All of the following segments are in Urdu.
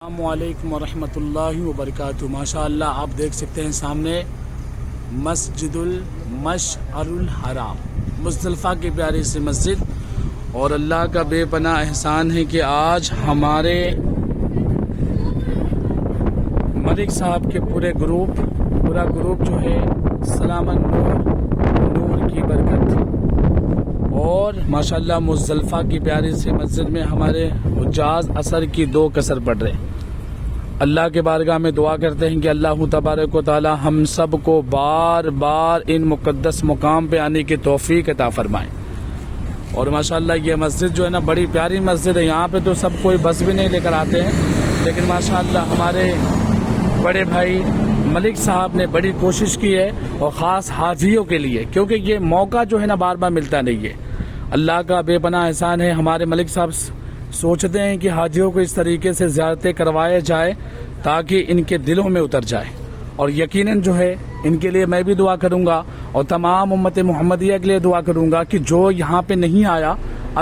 السلام علیکم ورحمۃ اللہ وبرکاتہ۔ ماشاءاللہ آپ دیکھ سکتے ہیں سامنے مسجد المشعر الحرام، مزدلفہ کی پیاری سی مسجد، اور اللہ کا بے پناہ احسان ہے کہ آج ہمارے ملک صاحب کے پورا گروپ جو ہے سلام نور کی برکت، اور ماشاءاللہ مزدلفہ کی پیاری سی مسجد میں ہمارے حجاج عصر کی 2 کسر پڑھ رہے ہیں۔ اللہ کے بارگاہ میں دعا کرتے ہیں کہ اللہ تبارک و تعالی ہم سب کو بار بار ان مقدس مقام پہ آنے کی توفیق عطا فرمائے۔ اور ماشاءاللہ یہ مسجد جو ہے نا بڑی پیاری مسجد ہے، یہاں پہ تو سب کوئی بس بھی نہیں لے کر آتے ہیں، لیکن ماشاءاللہ ہمارے بڑے بھائی ملک صاحب نے بڑی کوشش کی ہے، اور خاص حاجیوں کے لیے، کیونکہ یہ موقع جو ہے نا بار بار ملتا نہیں ہے۔ اللہ کا بے پناہ احسان ہے، ہمارے ملک صاحب سوچتے ہیں کہ حاجیوں کو اس طریقے سے زیارتیں کروایا جائے تاکہ ان کے دلوں میں اتر جائے، اور یقیناً جو ہے ان کے لیے میں بھی دعا کروں گا، اور تمام امت محمدیہ کے لیے دعا کروں گا کہ جو یہاں پہ نہیں آیا،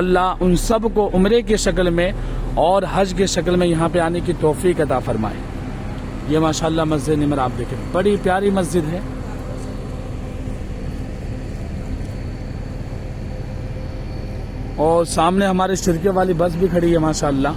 اللہ ان سب کو عمرے کی شکل میں اور حج کی شکل میں یہاں پہ آنے کی توفیق عطا فرمائے۔ یہ ماشاءاللہ مسجد نمر آپ دیکھیں، بڑی پیاری مسجد ہے، اور سامنے ہمارے شرکے والی بس بھی کھڑی ہے ماشاءاللہ۔